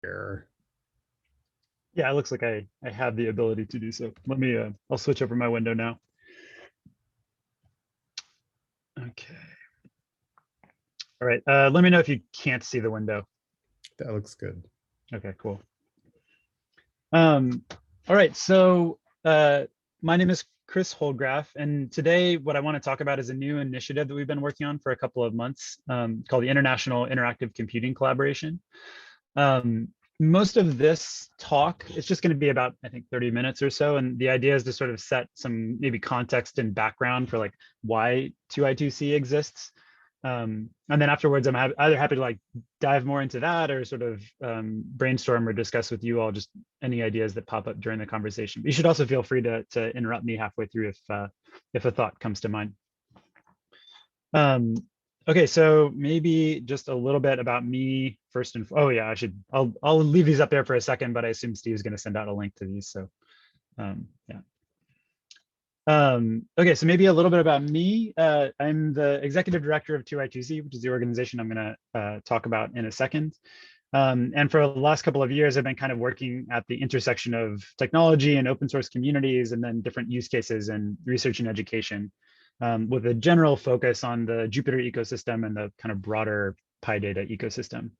Here. Yeah, it looks like I have the ability to do so. Let me, I'll switch over my window now. Okay. All right. Let me know if you can't see the window. That looks good. Okay, cool. All right. So my name is Chris Holdgraf, and today what I want to talk about is a new initiative that we've been working on for a couple of months called the International Interactive Computing Collaboration. Um, Most of this talk is just going to be about, I think, 30 minutes or so. And the idea is to sort of set some maybe context and background for like why 2I2C exists. And then afterwards, I'm either happy to like dive more into that or sort of brainstorm or discuss with you all just any ideas that pop up during the conversation. But you should also feel free to interrupt me halfway through if a thought comes to mind. Um, okay, so maybe just a little bit about me first and oh yeah, I'll leave these up there for a second, but I assume Steve's going to send out a link to these. So yeah. Okay, so maybe a little bit about me. I'm the executive director of 2I2C, which is the organization I'm going to talk about in a second. And for the last couple of years, I've been kind of working at the intersection of technology and open source communities, and then different use cases in research and education, with a general focus on the Jupyter ecosystem and the kind of broader PyData ecosystem.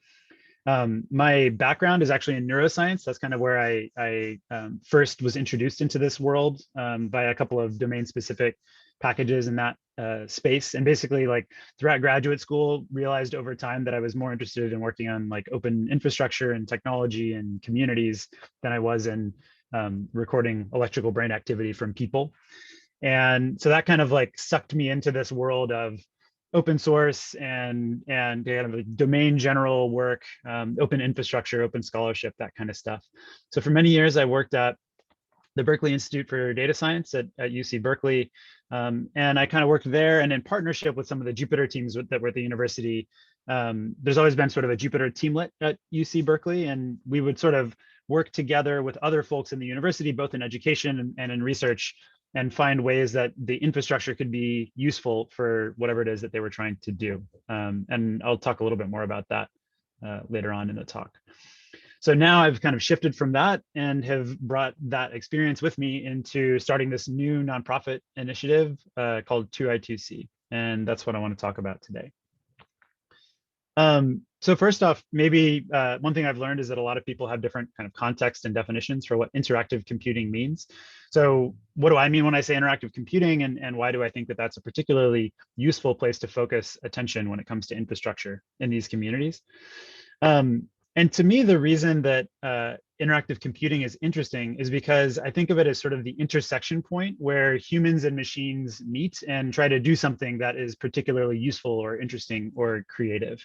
My background is actually in neuroscience. That's kind of where I first was introduced into this world by a couple of domain-specific packages in that space. And basically, like throughout graduate school, realized over time that I was more interested in working on like open infrastructure and technology and communities than I was in recording electrical brain activity from people. And so that kind of like sucked me into this world of open source and kind of like domain general work, open infrastructure, open scholarship, that kind of stuff. So for many years, I worked at the Berkeley Institute for Data Science at UC Berkeley. And I kind of worked there and in partnership with some of the Jupyter teams that were at the university. There's always been sort of a Jupyter teamlet at UC Berkeley, and we would sort of work together with other folks in the university, both in education and in research, and find ways that the infrastructure could be useful for whatever it is that they were trying to do. And I'll talk a little bit more about that later on in the talk. So now I've kind of shifted from that and have brought that experience with me into starting this new nonprofit initiative called 2I2C. And that's what I want to talk about today. So first off, maybe one thing I've learned is that a lot of people have different kind of context and definitions for what interactive computing means. So what do I mean when I say interactive computing, and why do I think that that's a particularly useful place to focus attention when it comes to infrastructure in these communities? And to me, the reason that interactive computing is interesting is because I think of it as sort of the intersection point where humans and machines meet and try to do something that is particularly useful or interesting or creative.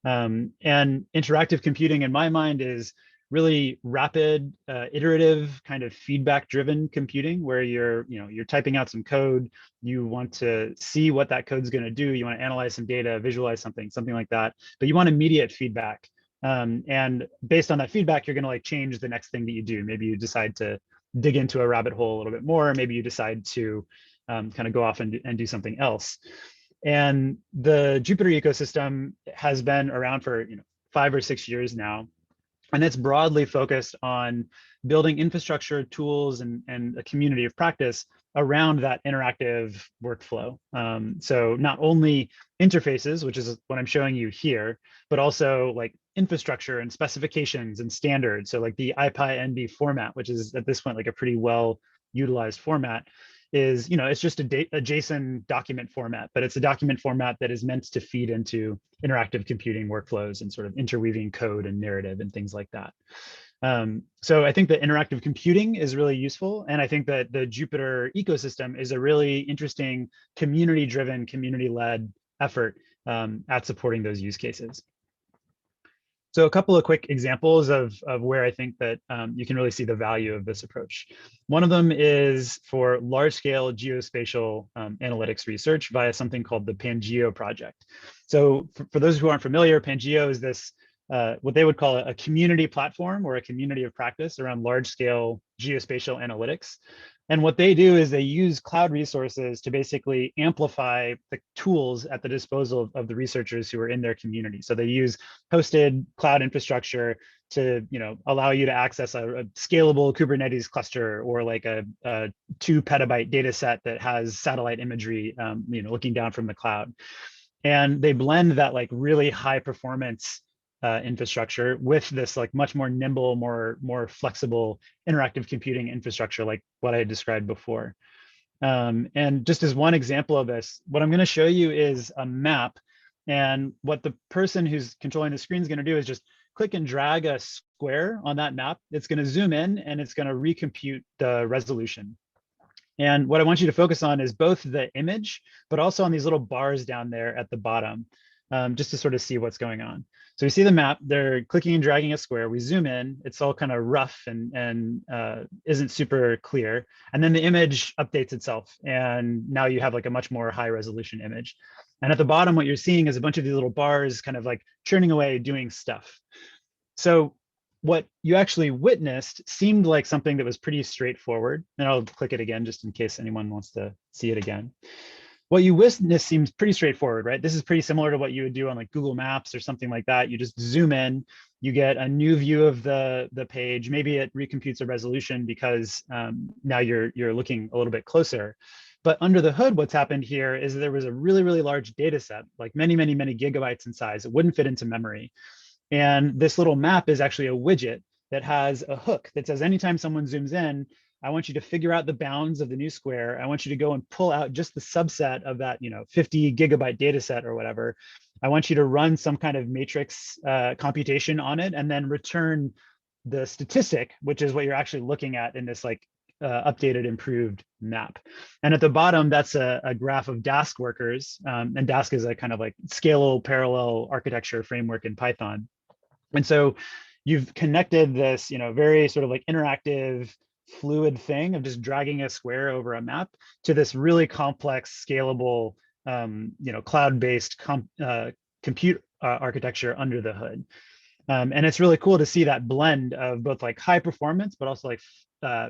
And interactive computing, in my mind, is really rapid, iterative, kind of feedback-driven computing, where you're typing out some code, you want to see what that code's going to do, you want to analyze some data, visualize something like that, but you want immediate feedback. And based on that feedback, you're going to like change the next thing that you do. Maybe you decide to dig into a rabbit hole a little bit more. Maybe you decide to kind of go off and do something else. And the Jupyter ecosystem has been around for 5 or 6 years now, and it's broadly focused on building infrastructure, tools, and a community of practice around that interactive workflow. So not only interfaces, which is what I'm showing you here, but also like infrastructure and specifications and standards. So like the IPy-NB format, which is at this point like a pretty well utilized format, is it's just a JSON document format, but it's a document format that is meant to feed into interactive computing workflows and sort of interweaving code and narrative and things like that. So I think that interactive computing is really useful, and I think that the Jupyter ecosystem is a really interesting community-driven, community-led effort at supporting those use cases. So a couple of quick examples of where I think that you can really see the value of this approach. One of them is for large-scale geospatial analytics research via something called the Pangeo project. So for those who aren't familiar, Pangeo is this, what they would call a community platform or a community of practice around large-scale geospatial analytics. And what they do is they use cloud resources to basically amplify the tools at the disposal of the researchers who are in their community. So they use hosted cloud infrastructure to allow you to access a scalable Kubernetes cluster, or like a 2 petabyte data set that has satellite imagery, looking down from the cloud. And they blend that like really high performance infrastructure with this like much more nimble, more flexible interactive computing infrastructure, like what I had described before. And just as one example of this, what I'm going to show you is a map. And what the person who's controlling the screen is going to do is just click and drag a square on that map. It's going to zoom in and it's going to recompute the resolution. And what I want you to focus on is both the image, but also on these little bars down there at the bottom, just to sort of see what's going on. So we see the map, they're clicking and dragging a square. We zoom in, it's all kind of rough and isn't super clear. And then the image updates itself. And now you have like a much more high resolution image. And at the bottom, what you're seeing is a bunch of these little bars kind of like churning away, doing stuff. So what you actually witnessed seemed like something that was pretty straightforward. And I'll click it again, just in case anyone wants to see it again. What you witnessed seems pretty straightforward, right? This is pretty similar to what you would do on like Google Maps or something like that. You just zoom in, you get a new view of the page. Maybe it recomputes a resolution because now you're looking a little bit closer. But under the hood, what's happened here is there was a really, really large data set, like many, many, many gigabytes in size. It wouldn't fit into memory. And this little map is actually a widget that has a hook that says anytime someone zooms in, I want you to figure out the bounds of the new square. I want you to go and pull out just the subset of that 50 gigabyte data set or whatever. I want you to run some kind of matrix computation on it and then return the statistic, which is what you're actually looking at in this like updated, improved map. And at the bottom, that's a graph of Dask workers. And Dask is a kind of like scalable parallel architecture framework in Python. And so you've connected this, very sort of like interactive, fluid thing of just dragging a square over a map to this really complex, scalable, cloud-based compute architecture under the hood. And it's really cool to see that blend of both like high performance, but also like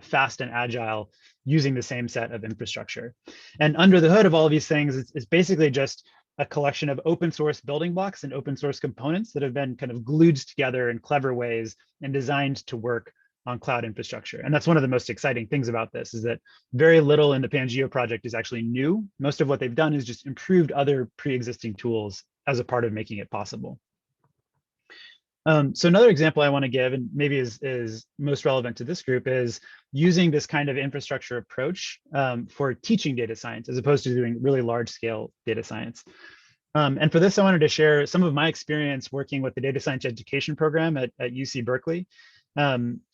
fast and agile using the same set of infrastructure. And under the hood of all of these things, it's basically just a collection of open source building blocks and open source components that have been kind of glued together in clever ways and designed to work on cloud infrastructure. And that's one of the most exciting things about this, is that very little in the Pangeo project is actually new. Most of what they've done is just improved other pre-existing tools as a part of making it possible. So another example I want to give, and maybe is most relevant to this group, is using this kind of infrastructure approach for teaching data science, as opposed to doing really large scale data science. And for this, I wanted to share some of my experience working with the data science education program at UC Berkeley.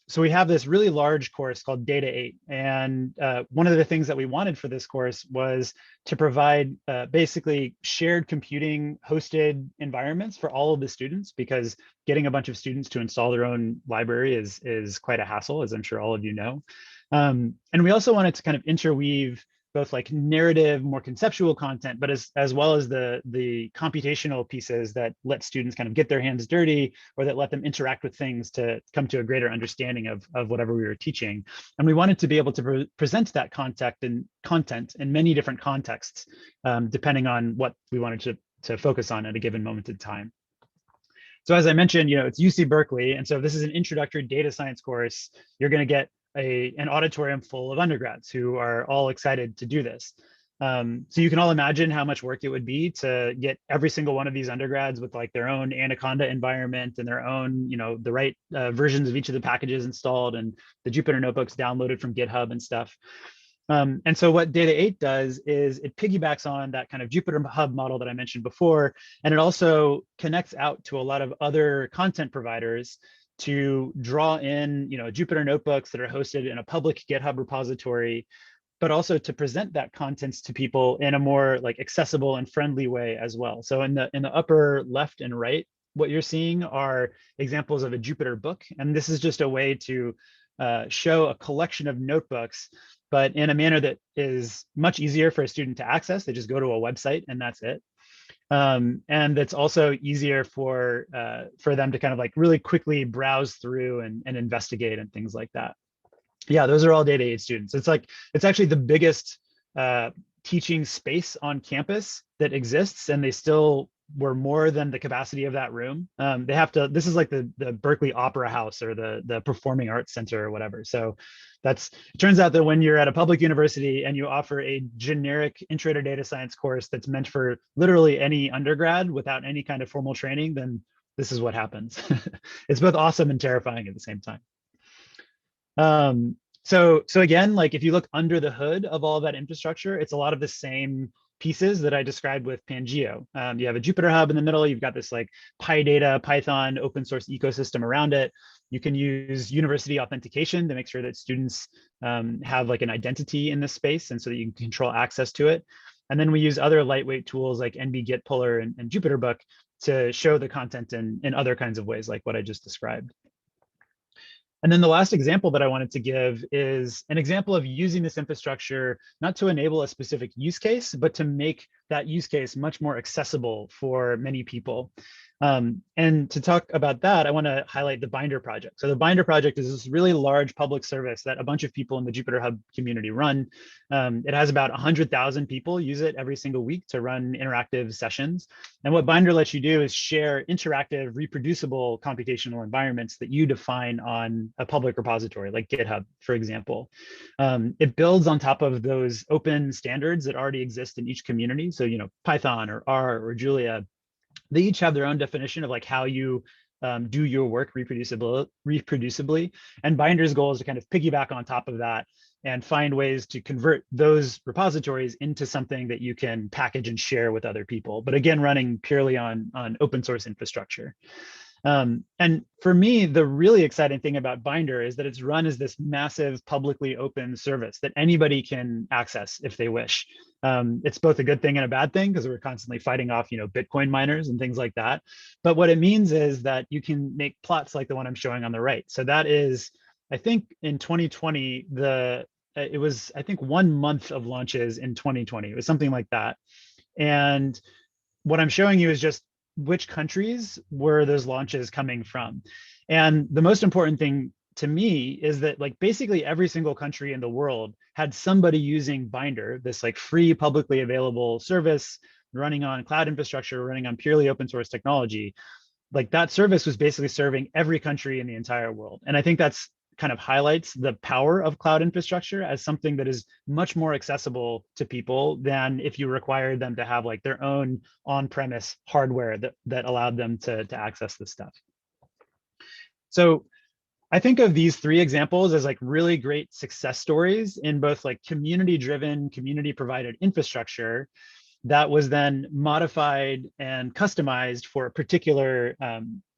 So we have this really large course called Data 8. And one of the things that we wanted for this course was to provide basically shared computing hosted environments for all of the students, because getting a bunch of students to install their own library is quite a hassle, as I'm sure all of you know. And we also wanted to kind of interweave both like narrative, more conceptual content, but as well as the computational pieces that let students kind of get their hands dirty, or that let them interact with things to come to a greater understanding of whatever we were teaching. And we wanted to be able to present that content in many different contexts, depending on what we wanted to focus on at a given moment in time. So as I mentioned, it's UC Berkeley, and so this is an introductory data science course. You're going to get an auditorium full of undergrads who are all excited to do this. So you can all imagine how much work it would be to get every single one of these undergrads with like their own Anaconda environment and their own, the right versions of each of the packages installed and the Jupyter notebooks downloaded from GitHub and stuff. And so what Data 8 does is it piggybacks on that kind of Jupyter Hub model that I mentioned before, and it also connects out to a lot of other content providers to draw in, Jupyter notebooks that are hosted in a public GitHub repository, but also to present that content to people in a more like accessible and friendly way as well. So in the upper left and right, what you're seeing are examples of a Jupyter book, and this is just a way to show a collection of notebooks, but in a manner that is much easier for a student to access. They just go to a website and that's it. And it's also easier for them to kind of like really quickly browse through and investigate and things like that. Yeah, those are all Data 8 students. It's actually the biggest teaching space on campus that exists, and they still were more than the capacity of that room, they have to, this is like the Berkeley Opera House or the Performing Arts Center or whatever. So it turns out that when you're at a public university and you offer a generic intro to data science course that's meant for literally any undergrad without any kind of formal training, then this is what happens. It's both awesome and terrifying at the same time. So again, like if you look under the hood of all of that infrastructure, it's a lot of the same pieces that I described with Pangeo. You have a Jupyter Hub in the middle. You've got this like PyData, Python, open source ecosystem around it. You can use university authentication to make sure that students have like an identity in this space, and so that you can control access to it. And then we use other lightweight tools like NB Git Puller and JupyterBook to show the content in other kinds of ways, like what I just described. And then the last example that I wanted to give is an example of using this infrastructure, not to enable a specific use case, but to make that use case much more accessible for many people. And to talk about that, I want to highlight the Binder project. So the Binder project is this really large public service that a bunch of people in the Jupyter Hub community run. It has about 100,000 people use it every single week to run interactive sessions. And what Binder lets you do is share interactive, reproducible computational environments that you define on a public repository like GitHub, for example. It builds on top of those open standards that already exist in each community. So, you know, Python or R or Julia, they each have their own definition of like how you do your work reproducibly. And Binder's goal is to kind of piggyback on top of that and find ways to convert those repositories into something that you can package and share with other people. But again, running purely on open source infrastructure. And for me, the really exciting thing about Binder is that it's run as this massive publicly open service that anybody can access if they wish. It's both a good thing and a bad thing because we're constantly fighting off, you know, Bitcoin miners and things like that. But what it means is that you can make plots like the one I'm showing on the right. So that is, I think in 2020, it was, I think 1 month of launches in 2020. It was something like that. And what I'm showing you is just which countries were those launches coming from. And the most important thing to me is that like basically every single country in the world had somebody using Binder, this like free publicly available service running on cloud infrastructure, running on purely open source technology. Like that service was basically serving every country in the entire world. And I think that's kind of highlights the power of cloud infrastructure as something that is much more accessible to people than if you required them to have like their own on-premise hardware that allowed them to access this stuff. So I think of these 3 examples as like really great success stories in both like community-driven, community-provided infrastructure that was then modified and customized for a particular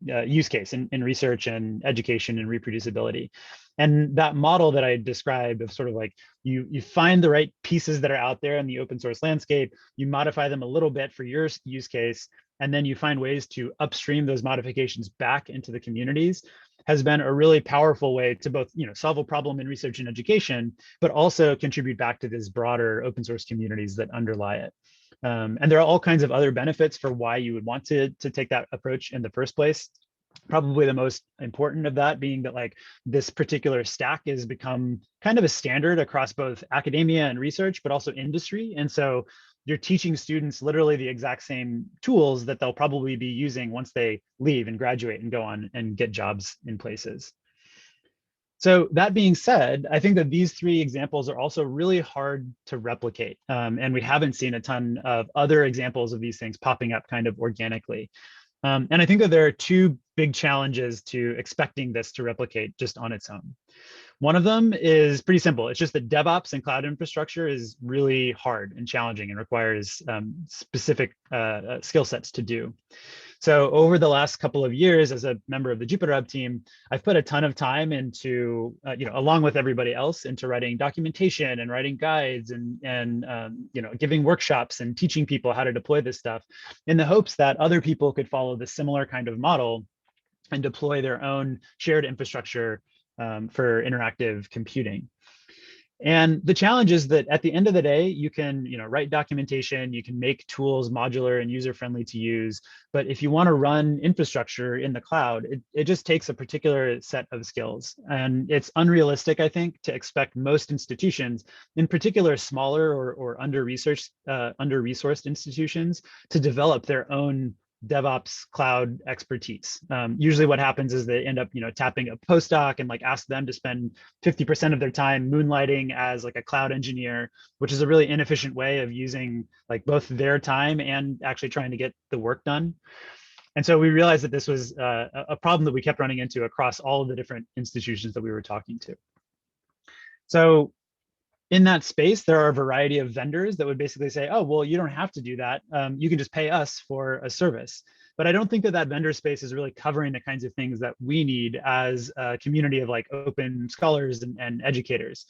use case in research and education and reproducibility. And that model that I described of sort of like you find the right pieces that are out there in the open source landscape, you modify them a little bit for your use case, and then you find ways to upstream those modifications back into the communities, has been a really powerful way to both, you know, solve a problem in research and education, but also contribute back to these broader open source communities that underlie it. And there are all kinds of other benefits for why you would want to take that approach in the first place. Probably the most important of that being that like this particular stack has become kind of a standard across both academia and research, but also industry. And so you're teaching students literally the exact same tools that they'll probably be using once they leave and graduate and go on and get jobs in places. So that being said, I think that these 3 examples are also really hard to replicate. And we haven't seen a ton of other examples of these things popping up kind of organically. And I think that there are 2 big challenges to expecting this to replicate just on its own. One of them is pretty simple. It's just that DevOps and cloud infrastructure is really hard and challenging and requires specific skill sets to do. So over the last couple of years, as a member of the Jupyter Hub team, I've put a ton of time into, you know, along with everybody else, into writing documentation and writing guides and you know, giving workshops and teaching people how to deploy this stuff in the hopes that other people could follow the similar kind of model and deploy their own shared infrastructure for interactive computing. And the challenge is that at the end of the day, you can, write documentation, you can make tools modular and user-friendly to use. But if you want to run infrastructure in the cloud, it just takes a particular set of skills. And it's unrealistic, I think, to expect most institutions, in particular smaller or under-resourced institutions, to develop their own DevOps cloud expertise. Usually what happens is they end up, tapping a postdoc and like ask them to spend 50% of their time moonlighting as like a cloud engineer, which is a really inefficient way of using like both their time and actually trying to get the work done. And so we realized that this was a problem that we kept running into across all of the different institutions that we were talking to. So in that space, there are a variety of vendors that would basically say, oh, well, you don't have to do that. You can just pay us for a service. But I don't think that that vendor space is really covering the kinds of things that we need as a community of like open scholars and educators.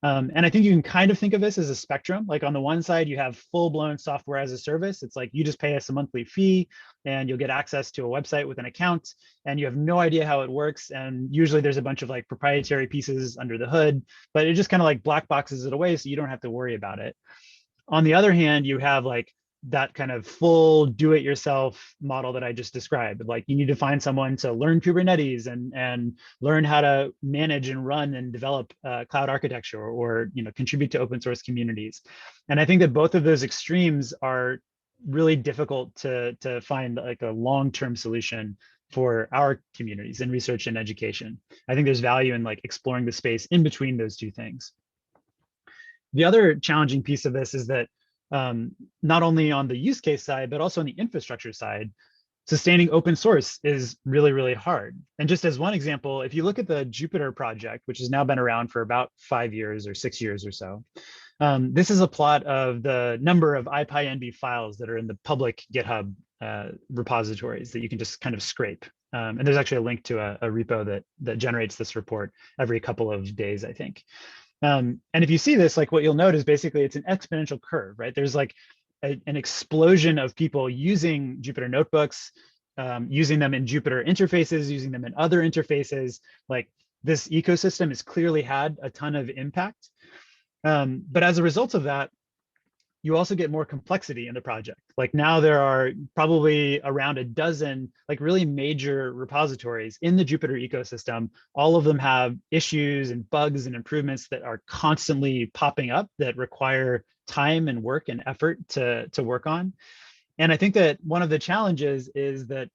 And I think you can kind of think of this as a spectrum. Like on the one side, you have full-blown software as a service. It's like you just pay us a monthly fee and you'll get access to a website with an account and you have no idea how it works. And usually there's a bunch of like proprietary pieces under the hood, but it just kind of like black boxes it away so you don't have to worry about it. On the other hand, you have like that kind of full do-it-yourself model that I just described. Like you need to find someone to learn Kubernetes and learn how to manage and run and develop cloud architecture or contribute to open source communities. And I think that both of those extremes are really difficult to find like a long-term solution for our communities in research and education. I think there's value in like exploring the space in between those two things. The other challenging piece of this is that not only on the use case side, but also on the infrastructure side, sustaining open source is really, really hard. And just as one example, if you look at the Jupyter project, which has now been around for about 5 years or 6 years or so, this is a plot of the number of IPyNB files that are in the public GitHub repositories that you can just kind of scrape. And there's actually a link to a repo that generates this report every couple of days, I think. And if you see this, like what you'll note is basically it's an exponential curve, right? There's like an explosion of people using Jupyter notebooks, using them in Jupyter interfaces, using them in other interfaces. Like this ecosystem has clearly had a ton of impact. But as a result of that, you also get more complexity in the project. Like now there are probably around a dozen like really major repositories in the Jupyter ecosystem. All of them have issues and bugs and improvements that are constantly popping up that require time and work and effort to work on. And I think that one of the challenges is that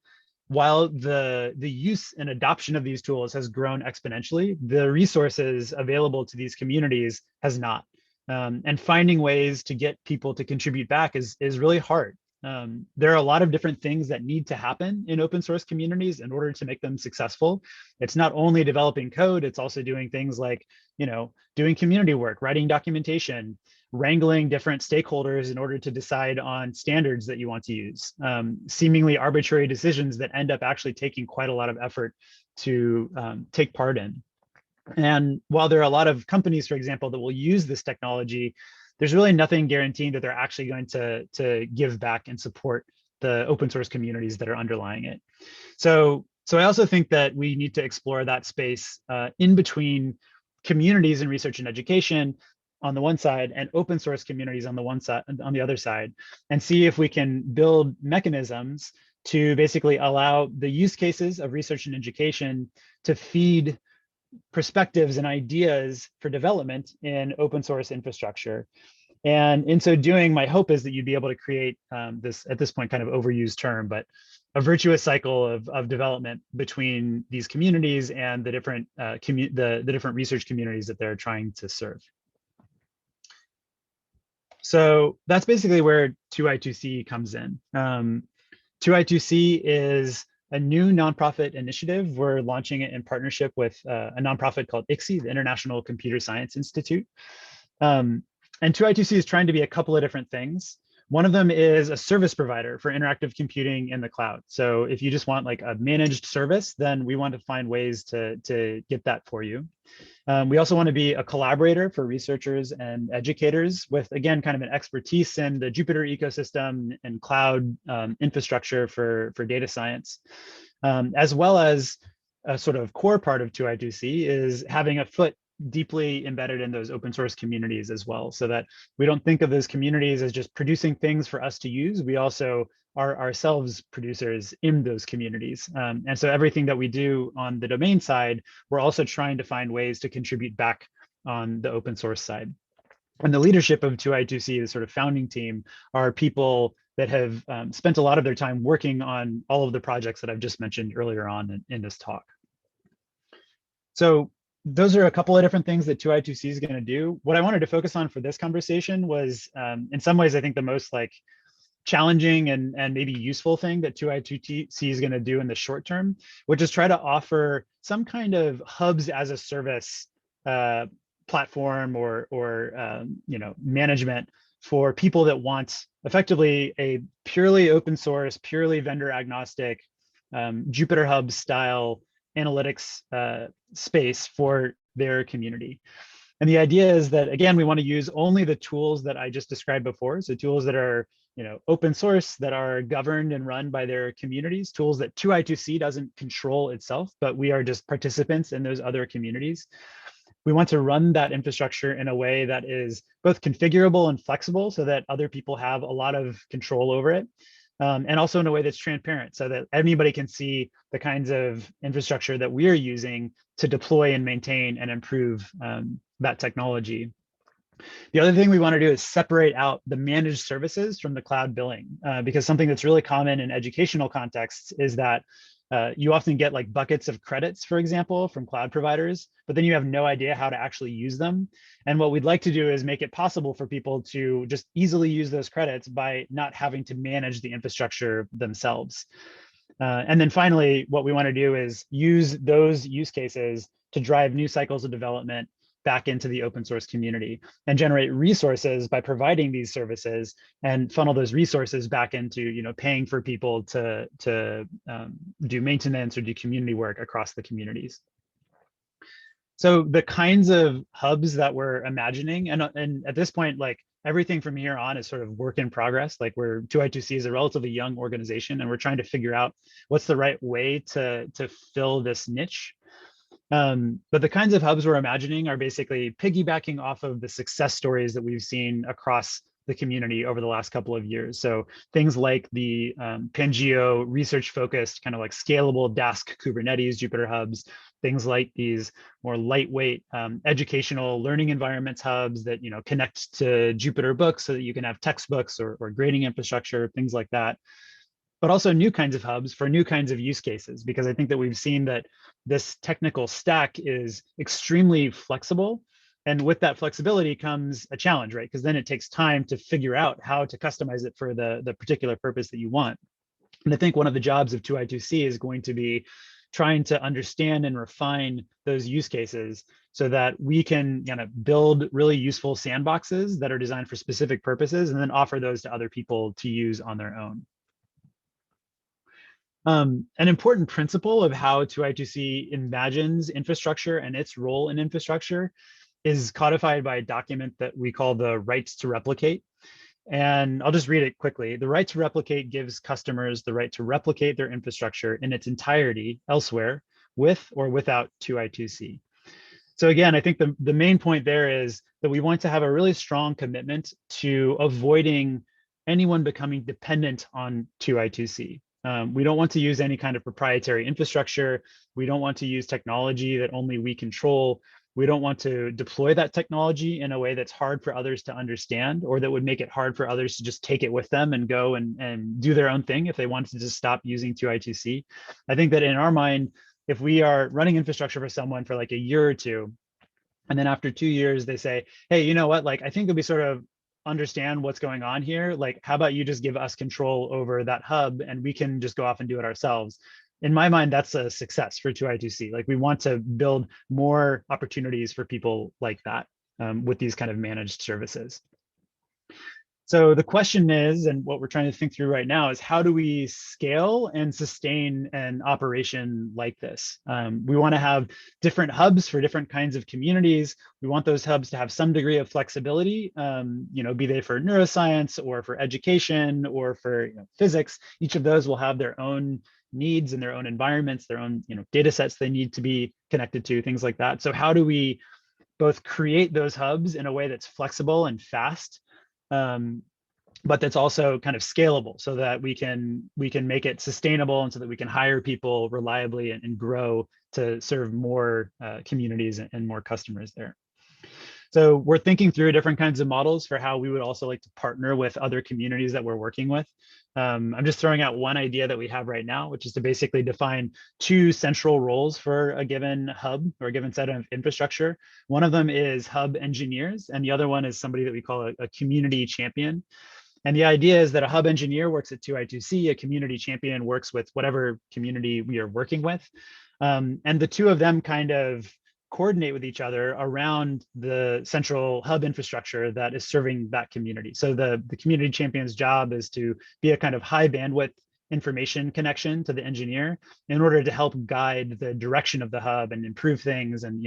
while the use and adoption of these tools has grown exponentially, the resources available to these communities has not. And finding ways to get people to contribute back is really hard. There are a lot of different things that need to happen in open source communities in order to make them successful. It's not only developing code, it's also doing things like, doing community work, writing documentation, wrangling different stakeholders in order to decide on standards that you want to use, seemingly arbitrary decisions that end up actually taking quite a lot of effort to take part in. And while there are a lot of companies, for example, that will use this technology, there's really nothing guaranteeing that they're actually going to give back and support the open source communities that are underlying it. So I also think that we need to explore that space in between communities in research and education on the one side and open source communities on the other side, and see if we can build mechanisms to basically allow the use cases of research and education to feed perspectives and ideas for development in open source infrastructure. And in so doing, my hope is that you'd be able to create this, at this point, kind of overused term, but a virtuous cycle of development between these communities and the different the different research communities that they're trying to serve. So that's basically where 2i2c comes in. 2i2c is a new nonprofit initiative. We're launching it in partnership with a nonprofit called ICSI, the International Computer Science Institute. And 2i2c is trying to be a couple of different things. One of them is a service provider for interactive computing in the cloud. So if you just want like a managed service, then we want to find ways to get that for you. We also want to be a collaborator for researchers and educators with, again, kind of an expertise in the Jupyter ecosystem and cloud infrastructure for data science, as well as a sort of core part of 2i2c is having a foot deeply embedded in those open source communities as well, so that we don't think of those communities as just producing things for us to use. We also are ourselves producers in those communities. And so everything that we do on the domain side, we're also trying to find ways to contribute back on the open source side. And the leadership of 2I2C, the sort of founding team, are people that have spent a lot of their time working on all of the projects that I've just mentioned earlier on in this talk. So those are a couple of different things that 2I2C is going to do. What I wanted to focus on for this conversation was, in some ways, I think the most like challenging and maybe useful thing that 2I2C is going to do in the short term, which is try to offer some kind of hubs as a service platform or you know, management for people that want effectively a purely open source, purely vendor agnostic Jupyter Hub style analytics space for their community. And the idea is that, again, we want to use only the tools that I just described before. So tools that are, you know, open source, that are governed and run by their communities, tools that 2I2C doesn't control itself, but we are just participants in those other communities. We want to run that infrastructure in a way that is both configurable and flexible so that other people have a lot of control over it. And also in a way that's transparent so that anybody can see the kinds of infrastructure that we're using to deploy and maintain and improve that technology. The other thing we want to do is separate out the managed services from the cloud billing, because something that's really common in educational contexts is that you often get like buckets of credits, for example, from cloud providers, but then you have no idea how to actually use them. And what we'd like to do is make it possible for people to just easily use those credits by not having to manage the infrastructure themselves. And then finally, what we want to do is use those use cases to drive new cycles of development back into the open source community and generate resources by providing these services and funnel those resources back into, you know, paying for people to do maintenance or do community work across the communities. So the kinds of hubs that we're imagining, and at this point, like everything from here on is sort of work in progress. Like 2I2C is a relatively young organization and we're trying to figure out what's the right way to fill this niche. But the kinds of hubs we're imagining are basically piggybacking off of the success stories that we've seen across the community over the last couple of years. So things like the Pangeo research-focused kind of like scalable Dask Kubernetes Jupyter hubs, things like these more lightweight educational learning environments hubs that, you know, connect to Jupyter Books so that you can have textbooks or grading infrastructure, things like that. But also new kinds of hubs for new kinds of use cases, because I think that we've seen that this technical stack is extremely flexible. And with that flexibility comes a challenge, right? Because then it takes time to figure out how to customize it for the particular purpose that you want. And I think one of the jobs of 2I2C is going to be trying to understand and refine those use cases so that we can kind of build really useful sandboxes that are designed for specific purposes and then offer those to other people to use on their own. An important principle of how 2I2C imagines infrastructure and its role in infrastructure is codified by a document that we call the rights to replicate. And I'll just read it quickly. The right to replicate gives customers the right to replicate their infrastructure in its entirety elsewhere with or without 2I2C. So again, I think the main point there is that we want to have a really strong commitment to avoiding anyone becoming dependent on 2I2C. We don't want to use any kind of proprietary infrastructure. We don't want to use technology that only we control. We don't want to deploy that technology in a way that's hard for others to understand, or that would make it hard for others to just take it with them and go and do their own thing if they wanted to just stop using 2I2C. I think that in our mind, if we are running infrastructure for someone for like a year or two, and then after 2 years, they say, hey, you know what, like, I think that we sort of understand what's going on here. Like, how about you just give us control over that hub and we can just go off and do it ourselves? In my mind, that's a success for 2I2C. Like, we want to build more opportunities for people like that with these kind of managed services. So the question is, and what we're trying to think through right now is, how do we scale and sustain an operation like this? We want to have different hubs for different kinds of communities. We want those hubs to have some degree of flexibility, you know, be they for neuroscience or for education or for physics. Each of those will have their own needs and their own environments, their own data sets they need to be connected to, things like that. So how do we both create those hubs in a way that's flexible and fast, but that's also kind of scalable, so that we can make it sustainable, and so that we can hire people reliably and grow to serve more communities and more customers there. So we're thinking through different kinds of models for how we would also like to partner with other communities that we're working with. I'm just throwing out one idea that we have right now, which is to basically define two central roles for a given hub or a given set of infrastructure. One of them is hub engineers, and the other one is somebody that we call a community champion. And the idea is that a hub engineer works at 2I2C, a community champion works with whatever community we are working with. And the two of them kind of coordinate with each other around the central hub infrastructure that is serving that community. So the community champion's job is to be a kind of high bandwidth information connection to the engineer in order to help guide the direction of the hub and improve things, and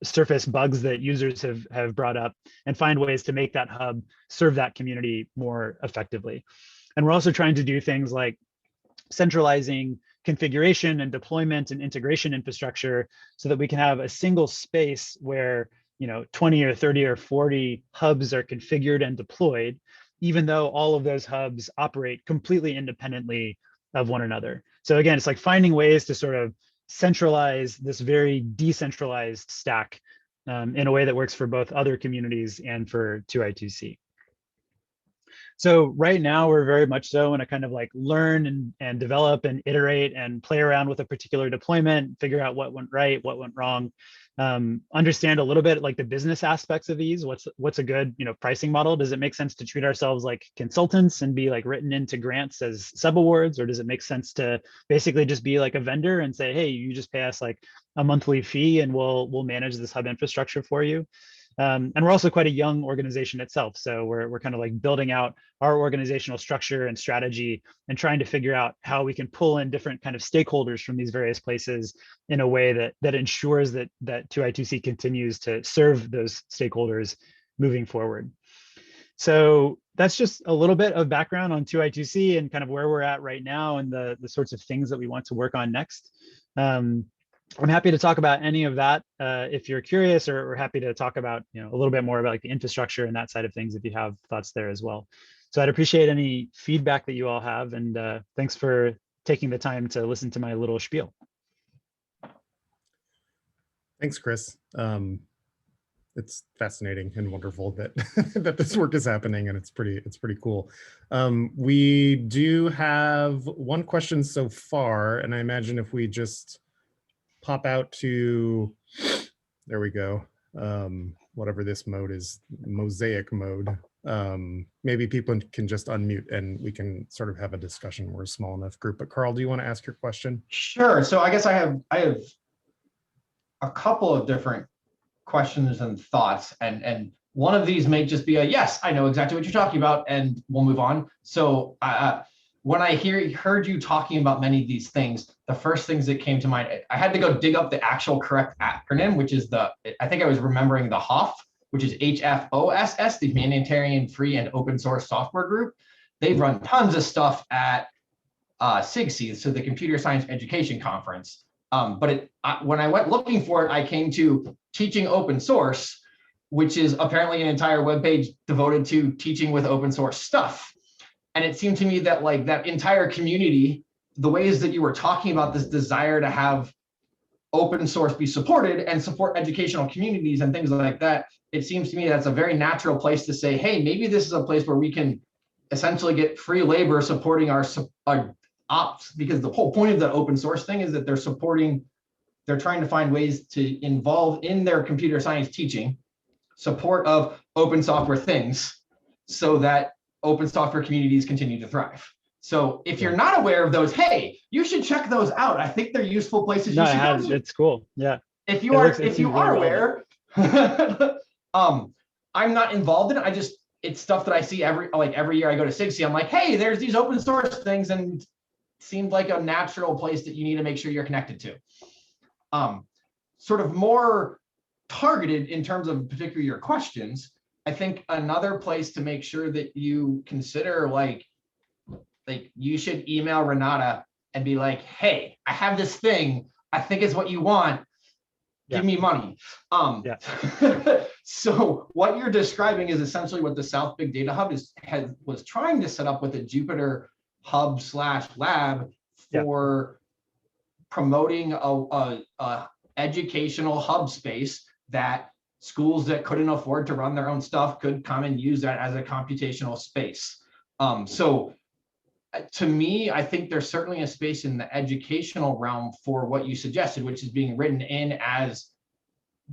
surface bugs that users have brought up, and find ways to make that hub serve that community more effectively. And we're also trying to do things like centralizing configuration and deployment and integration infrastructure, so that we can have a single space where 20 or 30 or 40 hubs are configured and deployed, even though all of those hubs operate completely independently of one another. So again, it's like finding ways to sort of centralize this very decentralized stack in a way that works for both other communities and for 2I2C. So right now we're very much so in a kind of like learn and develop and iterate and play around with a particular deployment, figure out what went right, what went wrong, understand a little bit like the business aspects of these. What's a good pricing model? Does it make sense to treat ourselves like consultants and be like written into grants as subawards, or does it make sense to basically just be like a vendor and say, hey, you just pay us like a monthly fee and we'll manage this hub infrastructure for you? And we're also quite a young organization itself. So we're kind of like building out our organizational structure and strategy and trying to figure out how we can pull in different kind of stakeholders from these various places in a way that ensures that 2I2C continues to serve those stakeholders moving forward. So that's just a little bit of background on 2I2C and kind of where we're at right now and the sorts of things that we want to work on next. I'm happy to talk about any of that if you're curious, or happy to talk about a little bit more about like the infrastructure and that side of things if you have thoughts there as well. So I'd appreciate any feedback that you all have, and thanks for taking the time to listen to my little spiel. Thanks, Chris. It's fascinating and wonderful that that this work is happening, and it's pretty cool. We do have one question so far, and I imagine if we just pop out to, there we go, whatever this mode is, mosaic mode, maybe people can just unmute and we can sort of have a discussion. We're a small enough group. But Carl, do you want to ask your question? Sure. So I guess I have a couple of different questions and thoughts, and one of these may just be a yes, I know exactly what you're talking about, and we'll move on. So when I heard you talking about many of these things, the first things that came to mind, I had to go dig up the actual correct acronym, which is I think I was remembering the HOSS, which is HFOSS, the Humanitarian Free and Open Source Software Group. They've run tons of stuff at SIG, so the Computer Science Education Conference. But when I went looking for it, I came to Teaching Open Source, which is apparently an entire webpage devoted to teaching with open source stuff. And it seemed to me that like that entire community, the ways that you were talking about this desire to have open source be supported and support educational communities and things like that, it seems to me that's a very natural place to say, hey, maybe this is a place where we can essentially get free labor supporting our ops, because the whole point of the open source thing is that they're trying to find ways to involve in their computer science teaching support of open software things so that open software communities continue to thrive. So if you're not aware of those, hey, you should check those out. I think they're useful places. No, it's cool. Yeah. If you are aware, I'm not involved in it. It's stuff that I see every year I go to SIG. I'm like, hey, there's these open source things, and it seemed like a natural place that you need to make sure you're connected to. Sort of more targeted in terms of particularly your questions, I think another place to make sure that you consider like you should email Renata and be like, hey, I have this thing, I think it's what you want. give me money. Yeah. So what you're describing is essentially what the South Big Data Hub was trying to set up with a Jupyter hub / lab for promoting a educational hub space that schools that couldn't afford to run their own stuff could come and use that as a computational space. So to me, I think there's certainly a space in the educational realm for what you suggested, which is being written in as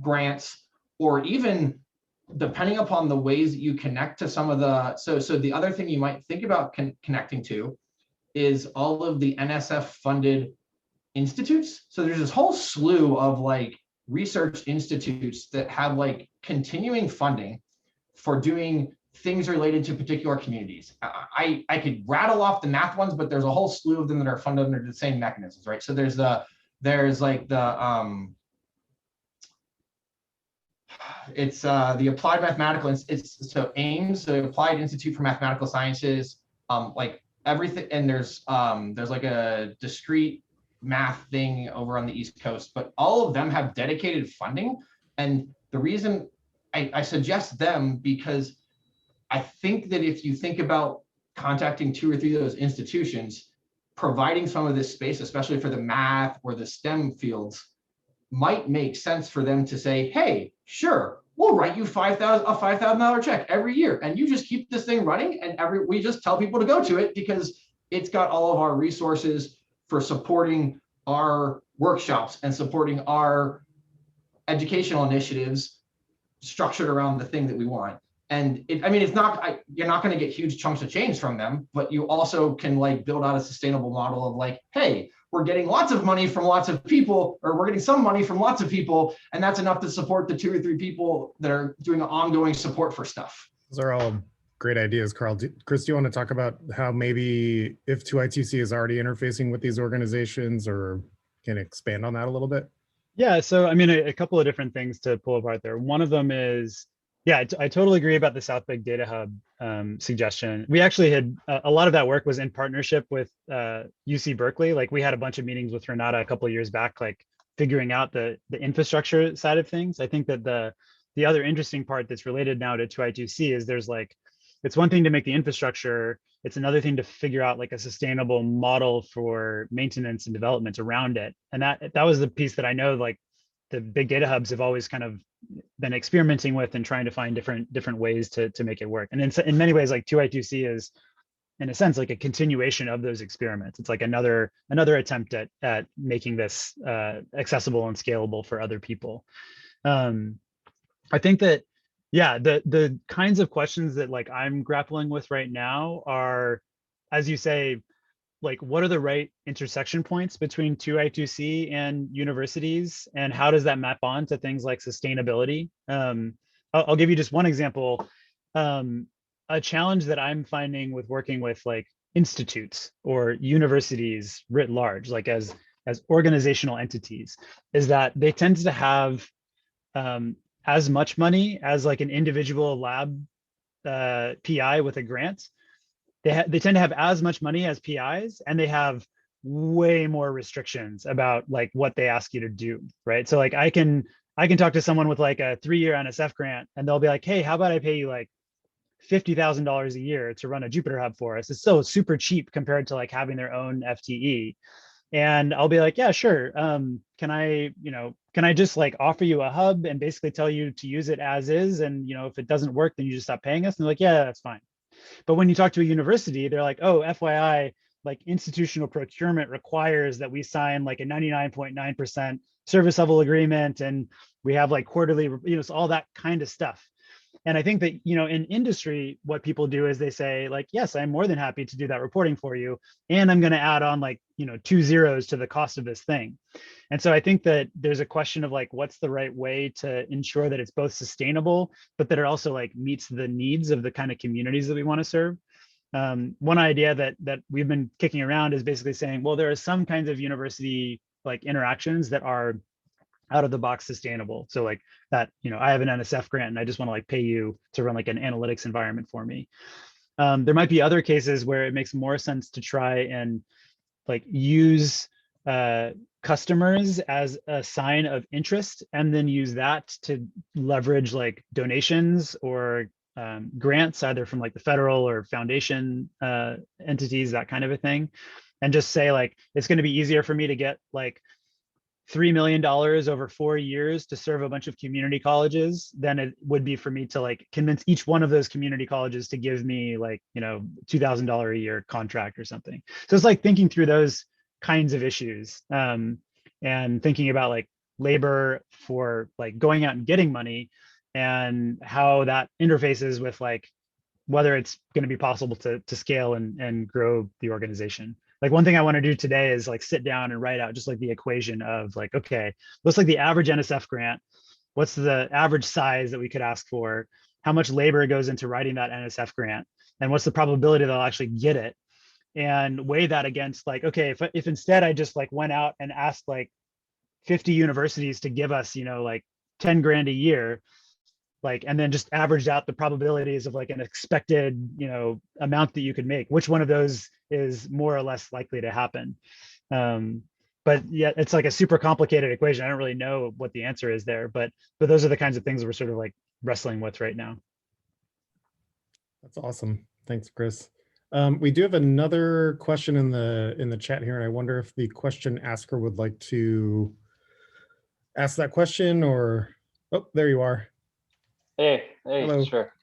grants, or even depending upon the ways that you connect to some of the, so the other thing you might think about connecting to is all of the NSF funded institutes. So there's this whole slew of like research institutes that have like continuing funding for doing things related to particular communities. I could rattle off the math ones, but there's a whole slew of them that are funded under the same mechanisms, right? So there's like the it's the Applied Mathematical, it's so AIMS, the Applied Institute for Mathematical Sciences, like everything, and there's like a discrete math thing over on the East Coast, but all of them have dedicated funding. And the reason I suggest them, because I think that if you think about contacting 2 or 3 of those institutions, providing some of this space, especially for the math or the STEM fields, might make sense for them to say, hey, sure, we'll write you a $5,000 check every year, and you just keep this thing running, and we just tell people to go to it because it's got all of our resources for supporting our workshops and supporting our educational initiatives structured around the thing that we want. And I mean, it's not, you're not going to get huge chunks of change from them, but you also can like build out a sustainable model of like, hey, we're getting lots of money from lots of people, or we're getting some money from lots of people, and that's enough to support the 2 or 3 people that are doing ongoing support for stuff. Those are all great ideas, Carl. Chris, do you want to talk about how maybe if 2ITC is already interfacing with these organizations, or can expand on that a little bit? Yeah, so I mean, a couple of different things to pull apart there. One of them is, yeah, I totally agree about the South Big Data Hub suggestion. We actually had a lot of that work was in partnership with UC Berkeley. Like we had a bunch of meetings with Renata a couple of years back, like figuring out the infrastructure side of things. I think that the other interesting part that's related now to 2I2C is there's like, it's one thing to make the infrastructure, it's another thing to figure out like a sustainable model for maintenance and development around it. And that was the piece that I know like the big data hubs have always kind of been experimenting with and trying to find different ways to make it work. And in many ways, like 2I2C is, in a sense, like a continuation of those experiments. It's like another attempt at making this accessible and scalable for other people. I think that, yeah, the kinds of questions that like I'm grappling with right now are, as you say, like what are the right intersection points between 2I2C and universities, and how does that map on to things like sustainability? I'll give you just one example. A challenge that I'm finding with working with like institutes or universities writ large, like as organizational entities, is that they tend to have as much money as like an individual lab PI with a grant. They tend to have as much money as PIs, and they have way more restrictions about like what they ask you to do, right? So like I can talk to someone with like a 3-year NSF grant, and they'll be like, hey, how about I pay you like $50,000 a year to run a Jupyter Hub for us? It's so super cheap compared to like having their own FTE. And I'll be like, yeah, sure. Can I just like offer you a hub and basically tell you to use it as is? And if it doesn't work, then you just stop paying us. And they're like, yeah, that's fine. But when you talk to a university, they're like, oh, FYI, like institutional procurement requires that we sign like a 99.9% service level agreement, and we have like quarterly, so all that kind of stuff. And I think that, in industry, what people do is they say like, yes, I'm more than happy to do that reporting for you. And I'm going to add on like, 2 zeros to the cost of this thing. And so I think that there's a question of like, what's the right way to ensure that it's both sustainable, but that it also like meets the needs of the kind of communities that we want to serve. One idea that we've been kicking around is basically saying, well, there are some kinds of university like interactions that are out of the box sustainable. So like that, I have an NSF grant and I just want to like pay you to run like an analytics environment for me. There might be other cases where it makes more sense to try and like use customers as a sign of interest, and then use that to leverage like donations or grants, either from like the federal or foundation entities, that kind of a thing. And just say like, it's going to be easier for me to get like $3 million over 4 years to serve a bunch of community colleges than it would be for me to like convince each one of those community colleges to give me like, you know, $2,000 a year contract or something. So it's like thinking through those kinds of issues, and thinking about like labor for like going out and getting money, and how that interfaces with like whether it's going to be possible to scale and grow the organization. Like one thing I want to do today is like sit down and write out just like the equation of like, okay, what's like the average NSF grant? What's the average size that we could ask for? How much labor goes into writing that NSF grant? And what's the probability that I'll actually get it? And weigh that against like, okay, if instead I just like went out and asked like 50 universities to give us, you know, like 10 grand a year, like, and then just averaged out the probabilities of like an expected, you know, amount that you could make, which one of those is more or less likely to happen. But yeah, it's like a super complicated equation. I don't really know what the answer is there, but those are the kinds of things we're sort of like wrestling with right now. That's awesome. Thanks, Chris. We do have another question in the chat here, and I wonder if the question asker would like to ask that question, or, oh, there you are. Hey, Hello. sure.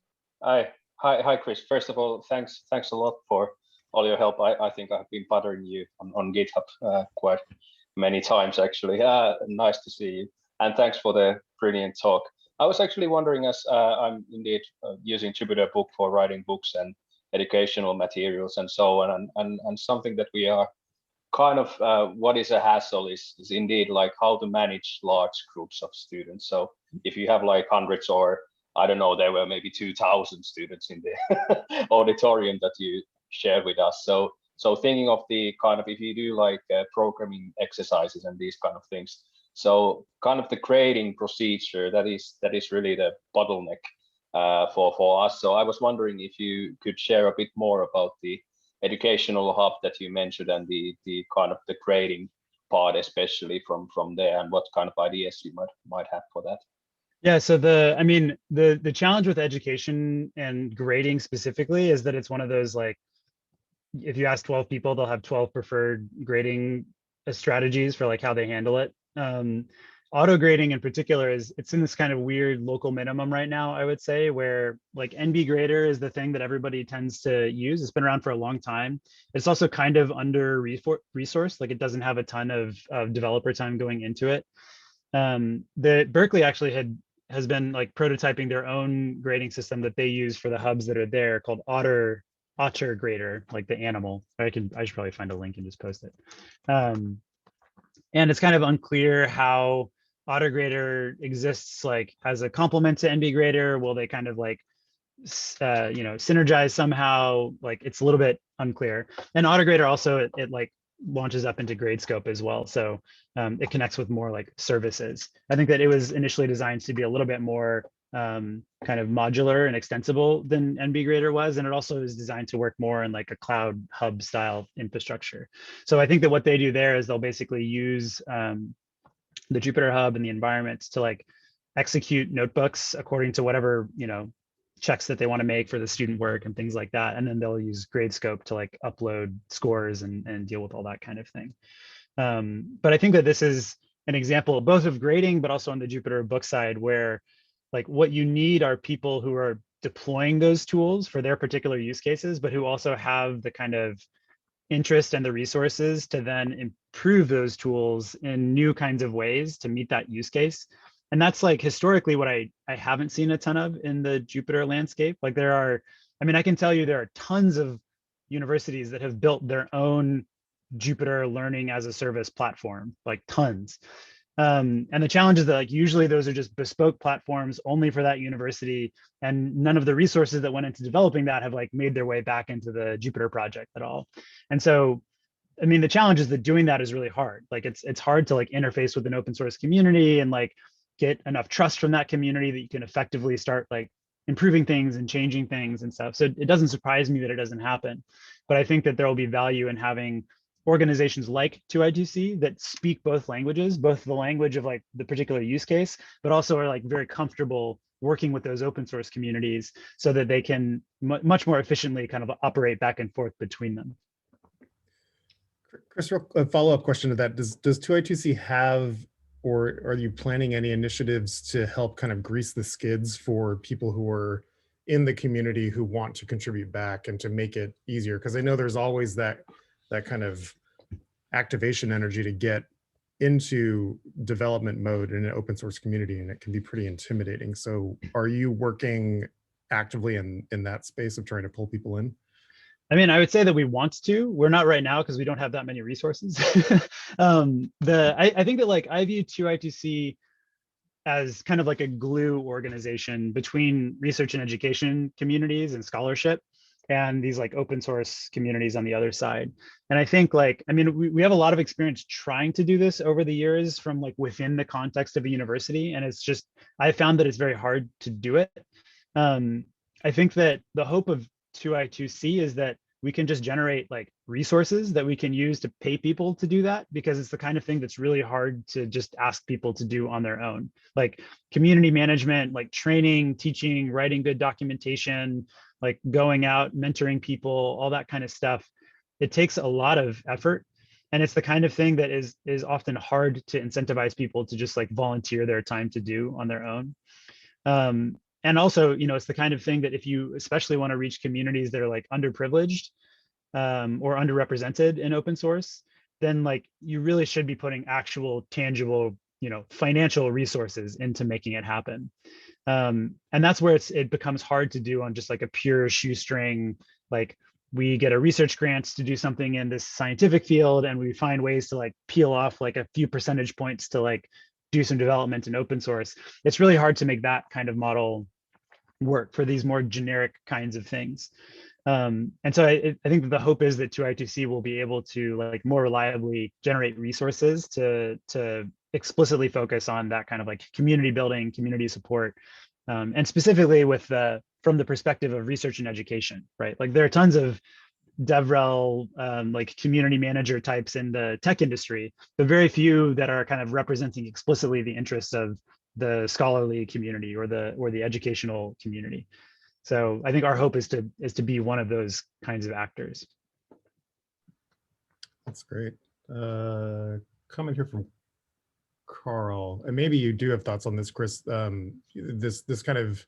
Hi, Chris. First of all, thanks a lot for all your help. I think I've been bothering you on GitHub quite many times, actually. Nice to see you, and thanks for the brilliant talk. I was actually wondering, as I'm indeed using Jupyter Book for writing books and educational materials and so on, and something that we are kind of what is a hassle is indeed like how to manage large groups of students. So if you have like hundreds, or I don't know, there were maybe 2,000 students in the auditorium that you shared with us. So thinking of the kind of, if you do like programming exercises and these kind of things, so kind of the grading procedure, that is really the bottleneck for us. So I was wondering if you could share a bit more about the educational hub that you mentioned, and the kind of the grading part, especially from there, and what kind of ideas you might have for that. Yeah, so the challenge with education and grading specifically is that it's one of those like, if you ask 12 people, they'll have 12 preferred grading strategies for like how they handle it. Auto grading in particular it's in this kind of weird local minimum right now, I would say, where like NB Grader is the thing that everybody tends to use. It's been around for a long time. It's also kind of under resourced, like it doesn't have a ton of developer time going into it. The Berkeley actually has been like prototyping their own grading system that they use for the hubs that are there, called Otter Grader, like the animal. I should probably find a link and just post it. And it's kind of unclear how AutoGrader exists like as a complement to NB Grader. Will they kind of like, you know, synergize somehow? Like it's a little bit unclear. And AutoGrader also, it like launches up into Gradescope as well. So it connects with more like services. I think that it was initially designed to be a little bit more kind of modular and extensible than NB Grader was. And it also is designed to work more in like a cloud hub style infrastructure. So I think that what they do there is they'll basically use the Jupyter Hub and the environments to like execute notebooks according to whatever, you know, checks that they want to make for the student work and things like that. And then they'll use Gradescope to like upload scores and deal with all that kind of thing. But I think that this is an example both of grading, but also on the Jupyter book side, where like what you need are people who are deploying those tools for their particular use cases, but who also have the kind of interest and the resources to then improve those tools in new kinds of ways to meet that use case. And that's like historically what I haven't seen a ton of in the Jupyter landscape. Like there are, I mean, I can tell you there are tons of universities that have built their own Jupyter learning as a service platform, like tons. And the challenge is that like usually those are just bespoke platforms only for that university, and none of the resources that went into developing that have like made their way back into the Jupyter project at all. And so, I mean, the challenge is that doing that is really hard. Like it's hard to like interface with an open source community and like get enough trust from that community that you can effectively start like improving things and changing things and stuff. So it doesn't surprise me that it doesn't happen, but I think that there will be value in having organizations like 2I2C that speak both languages, both the language of like the particular use case, but also are like very comfortable working with those open source communities so that they can much more efficiently kind of operate back and forth between them. Chris, a follow-up question to that. Does 2I2C have, or are you planning any initiatives to help kind of grease the skids for people who are in the community who want to contribute back and to make it easier? Because I know there's always that kind of activation energy to get into development mode in an open source community, and it can be pretty intimidating. So are you working actively in that space of trying to pull people in? I mean, I would say that we want to. We're not right now because we don't have that many resources. I think that like I view 2I2C as kind of like a glue organization between research and education communities and scholarship and these like open source communities on the other side. And I think like, I mean, we have a lot of experience trying to do this over the years from like within the context of a university. And it's just, I found that it's very hard to do it. I think that the hope of 2I2C is that we can just generate like resources that we can use to pay people to do that, because it's the kind of thing that's really hard to just ask people to do on their own. Like community management, like training, teaching, writing good documentation, like going out, mentoring people, all that kind of stuff. It takes a lot of effort. And it's the kind of thing that is often hard to incentivize people to just like volunteer their time to do on their own. And also, you know, it's the kind of thing that if you especially want to reach communities that are like underprivileged or underrepresented in open source, then like you really should be putting actual tangible, you know, financial resources into making it happen. And that's where it becomes hard to do on just like a pure shoestring, like we get a research grant to do something in this scientific field and we find ways to like peel off like a few percentage points to like do some development in open source. It's really hard to make that kind of model work for these more generic kinds of things. And so I think that the hope is that 2I2C will be able to like more reliably generate resources to explicitly focus on that kind of like community building, community support, and specifically with from the perspective of research and education, right? Like there are tons of DevRel, like community manager types in the tech industry, but very few that are kind of representing explicitly the interests of the scholarly community or the educational community. So I think our hope is to be one of those kinds of actors. That's great. Comment here from Carl, and maybe you do have thoughts on this, Chris. This kind of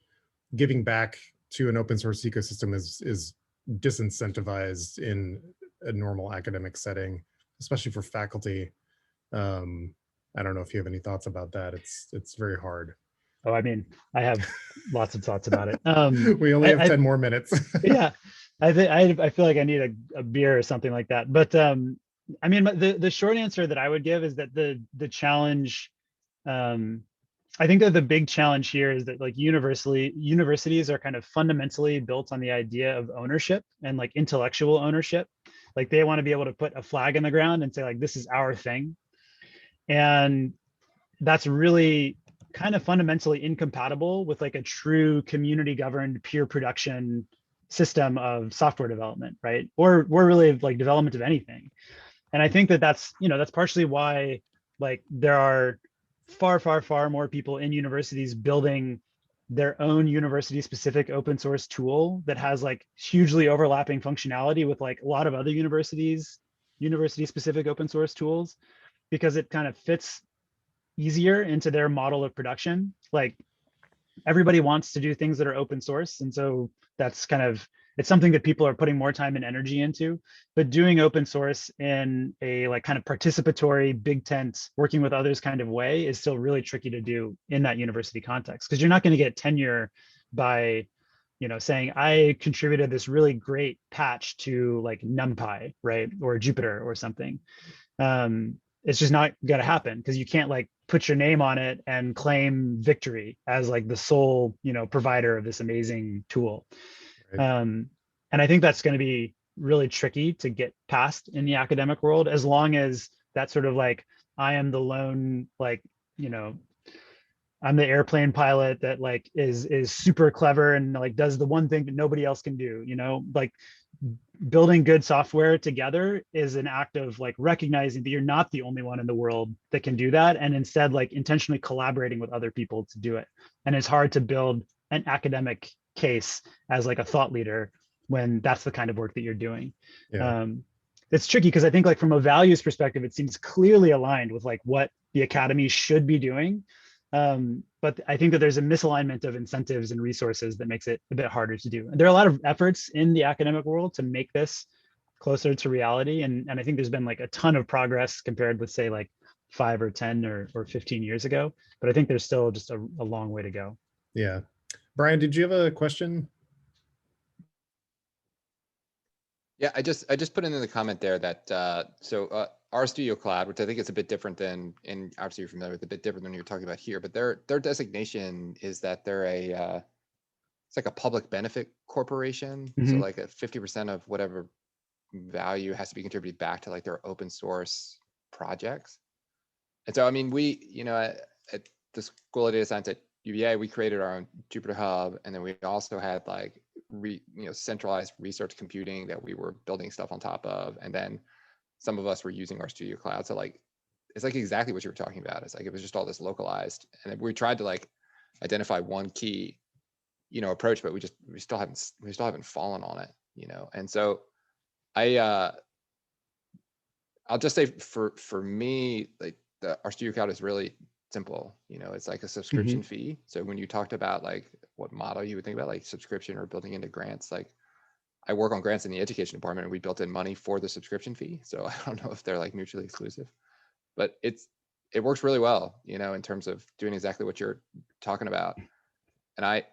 giving back to an open source ecosystem is disincentivized in a normal academic setting, especially for faculty. I don't know if you have any thoughts about that. It's very hard. Oh, I mean, I have lots of thoughts about it. We only have 10 more minutes. Yeah, I feel like I need a beer or something like that. But I mean, the short answer that I would give is that the challenge, I think that the big challenge here is that like universities are kind of fundamentally built on the idea of ownership and like intellectual ownership. Like they want to be able to put a flag in the ground and say like, this is our thing. And that's really kind of fundamentally incompatible with like a true community governed peer production system of software development, right? Or really like development of anything. And I think that that's partially why like there are far more people in universities building their own university specific open source tool that has like hugely overlapping functionality with like a lot of other university specific open source tools, because it kind of fits easier into their model of production. Like everybody wants to do things that are open source. And so that's kind of, it's something that people are putting more time and energy into, but doing open source in a like kind of participatory, big tent, working with others kind of way is still really tricky to do in that university context, because you're not going to get tenure by, saying I contributed this really great patch to like NumPy, right? Or Jupyter or something. It's just not going to happen because you can't like put your name on it and claim victory as like the sole, provider of this amazing tool. Right. And I think that's going to be really tricky to get past in the academic world, as long as that sort of like, I am the lone, like, I'm the airplane pilot that like is super clever and like does the one thing that nobody else can do, like building good software together is an act of like recognizing that you're not the only one in the world that can do that, and instead like intentionally collaborating with other people to do it. And it's hard to build an academic case as like a thought leader when that's the kind of work that you're doing. Yeah. It's tricky because I think like from a values perspective, it seems clearly aligned with like what the academy should be doing. But I think that there's a misalignment of incentives and resources that makes it a bit harder to do. And there are a lot of efforts in the academic world to make this closer to reality. And I think there's been like a ton of progress compared with say like 5 or 10 or 15 years ago. But I think there's still just a long way to go. Yeah. Brian, did you have a question? Yeah, I just put in the comment there that RStudio Cloud, which I think is a bit different than, and obviously you're familiar with, a bit different than you're talking about here, but their designation is that they're it's like a public benefit corporation. So like a 50% of whatever value has to be contributed back to like their open source projects. And so, I mean, we, at the School of Data Science at UVA, we created our own Jupyter Hub, and then we also had like centralized research computing that we were building stuff on top of, and then some of us were using RStudio Cloud. So like, it's like exactly what you were talking about. It's like it was just all this localized, and we tried to like identify one key, approach, but we still haven't fallen on it, And so I'll just say for me, like the RStudio Cloud is really simple. It's like a subscription fee. So when you talked about like what model you would think about, like subscription or building into grants, like I work on grants in the education department, and we built in money for the subscription fee. So I don't know if they're like mutually exclusive, but it works really well, in terms of doing exactly what you're talking about. And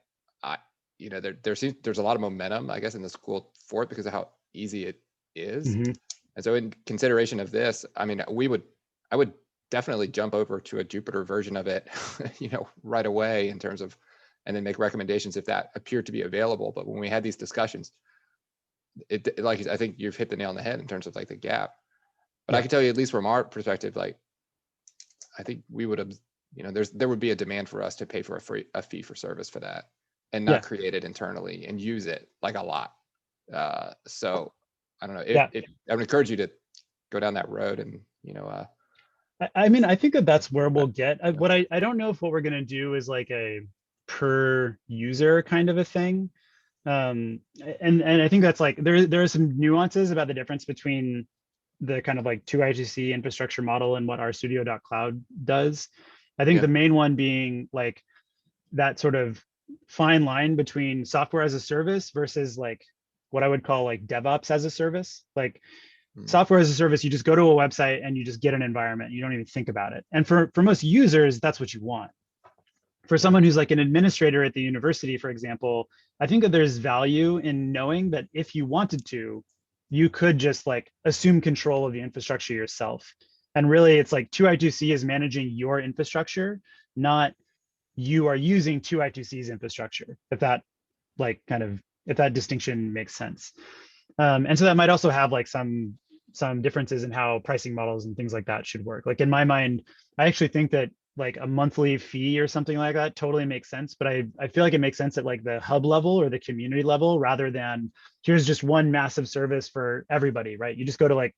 there's a lot of momentum, I guess, in the school for it because of how easy it is. And so in consideration of this, I mean, I would definitely jump over to a Jupyter version of it, right away in terms of, and then make recommendations if that appeared to be available. But when we had these discussions, like, I think you've hit the nail on the head in terms of like the gap. But I can tell you, at least from our perspective, like, I think we would have, there would be a demand for us to pay for a fee for service for that, and not create it internally and use it like a lot. So I don't know. I would encourage you to go down that road and, I mean, I think that's where we'll get. I don't know if what we're going to do is like a per user kind of a thing. And I think that's like, there are some nuances about the difference between the kind of like 2I2C infrastructure model and what RStudio.cloud does. I think the main one being like that sort of fine line between software as a service versus like what I would call like DevOps as a service. Like software as a service, you just go to a website and you just get an environment. You don't even think about it. And for most users, that's what you want. For someone who's like an administrator at the university, for example, I think that there's value in knowing that if you wanted to, you could just like assume control of the infrastructure yourself. And really, it's like 2I2C is managing your infrastructure, not you are using 2I2C's infrastructure, if that distinction makes sense. And so that might also have like some differences in how pricing models and things like that should work. Like in my mind, I actually think that like a monthly fee or something like that totally makes sense, but I feel like it makes sense at like the hub level or the community level, rather than here's just one massive service for everybody, right? You just go to like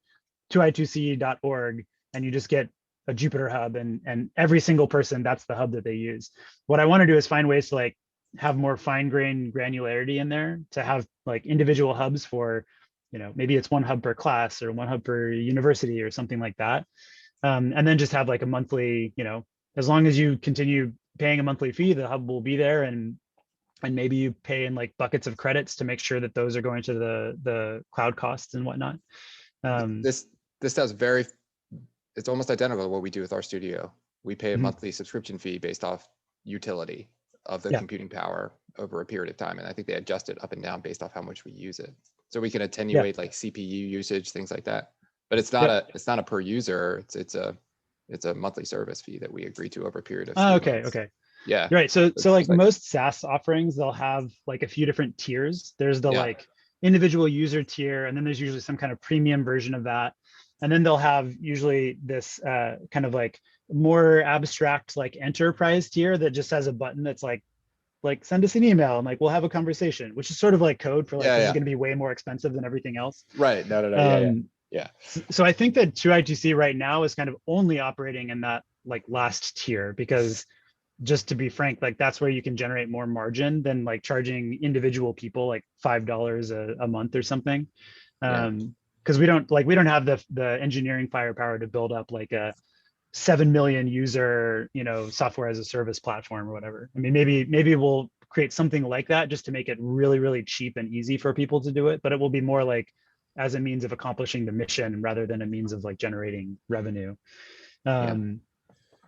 2i2c.org and you just get a Jupyter hub, and every single person, that's the hub that they use. What I want to do is find ways to like have more fine-grained granularity in there, to have like individual hubs for, maybe it's one hub per class or one hub per university or something like that. And then just have like a monthly, as long as you continue paying a monthly fee, the hub will be there, and maybe you pay in like buckets of credits to make sure that those are going to the cloud costs and whatnot. This sounds it's almost identical to what we do with RStudio. We pay a monthly subscription fee based off utility of the computing power over a period of time. And I think they adjust it up and down based off how much we use it. So we can attenuate like CPU usage, things like that. But it's not a per user. It's a monthly service fee that we agree to over a period of okay. months. Okay. Yeah. Right. So like most SaaS offerings, they'll have like a few different tiers. There's the like individual user tier, and then there's usually some kind of premium version of that. And then they'll have usually this kind of like more abstract like enterprise tier that just has a button that's like like send us an email and like we'll have a conversation, which is sort of like code for like Yeah, this yeah. is going to be way more expensive than everything else. Right. No, no, no. Yeah, yeah. Yeah. So I think that 2I2C right now is kind of only operating in that like last tier, because just to be frank, like that's where you can generate more margin than like charging individual people like $5 a month or something. Yeah. Because we don't have the engineering firepower to build up like a 7 million user, software as a service platform or whatever. I mean, maybe we'll create something like that just to make it really, really cheap and easy for people to do it, but it will be more like as a means of accomplishing the mission rather than a means of like generating revenue.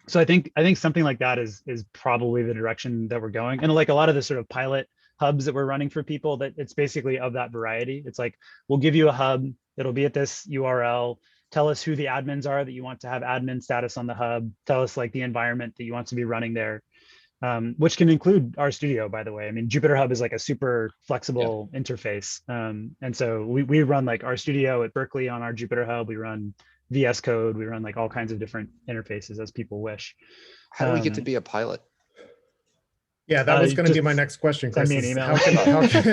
So I think something like that is probably the direction that we're going. And like a lot of the sort of pilot hubs that we're running for people, that it's basically of that variety. It's like, we'll give you a hub, it'll be at this URL, tell us who the admins are that you want to have admin status on the hub, tell us like the environment that you want to be running there, which can include RStudio, by the way. I mean, Jupyter Hub is like a super flexible interface. And so we run like RStudio at Berkeley on our Jupyter Hub, we run VS Code, we run like all kinds of different interfaces as people wish. How do we get to be a pilot? Yeah, that was going to be my next question, Chris. Send me an email.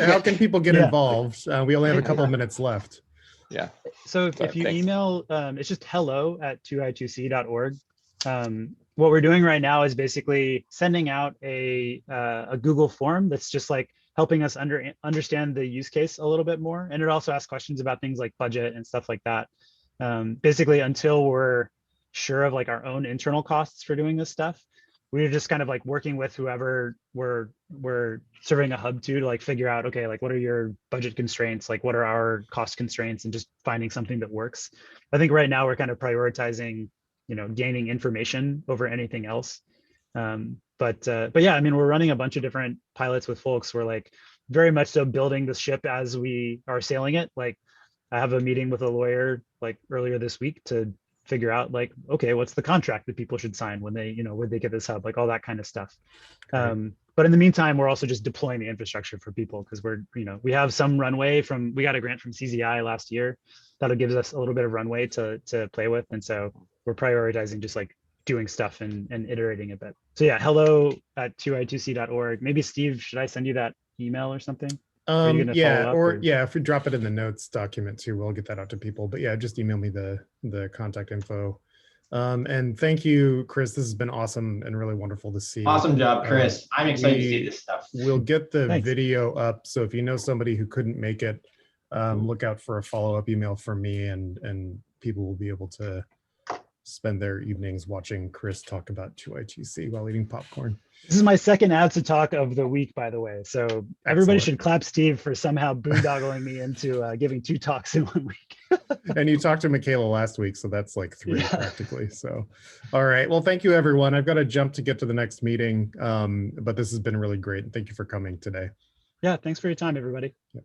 How can people get Yeah. involved? We only have a couple of minutes left. Yeah. So if you Thanks. email, it's just hello@2i2c.org. What we're doing right now is basically sending out a Google form that's just like helping us understand the use case a little bit more. And it also asks questions about things like budget and stuff like that. Basically, until we're sure of like our own internal costs for doing this stuff, we're just kind of like working with whoever we're serving a hub to like figure out, okay, like what are your budget constraints, like what are our cost constraints, and just finding something that works. I think right now we're kind of prioritizing, gaining information over anything else. But yeah, I mean, we're running a bunch of different pilots with folks. We're like very much so building the ship as we are sailing it. Like I have a meeting with a lawyer like earlier this week to figure out like, okay, what's the contract that people should sign when they, when they get this hub, like all that kind of stuff. But in the meantime, we're also just deploying the infrastructure for people because we're, we have some runway we got a grant from CZI last year that'll give us a little bit of runway to play with. And so we're prioritizing just like doing stuff and iterating a bit. So yeah, hello@2i2c.org. Maybe Steve, should I send you that email or something? Yeah, or yeah, if we drop it in the notes document too, we'll get that out to people. But yeah, just email me the contact info. And thank you, Chris. This has been awesome and really wonderful to see. Awesome job, Chris. I'm excited to see this stuff. We'll get the Thanks. video up. So if you know somebody who couldn't make it, look out for a follow-up email from me, and people will be able to spend their evenings watching Chris talk about 2I2C while eating popcorn. This is my second ADSA talk of the week, by the way. So everybody should clap Steve for somehow boondoggling me into giving 2 talks in 1 week. And you talked to Michaela last week, so that's like 3 practically. So, all right. Well, thank you, everyone. I've got to jump to get to the next meeting, but this has been really great. Thank you for coming today. Yeah, thanks for your time, everybody. Yeah.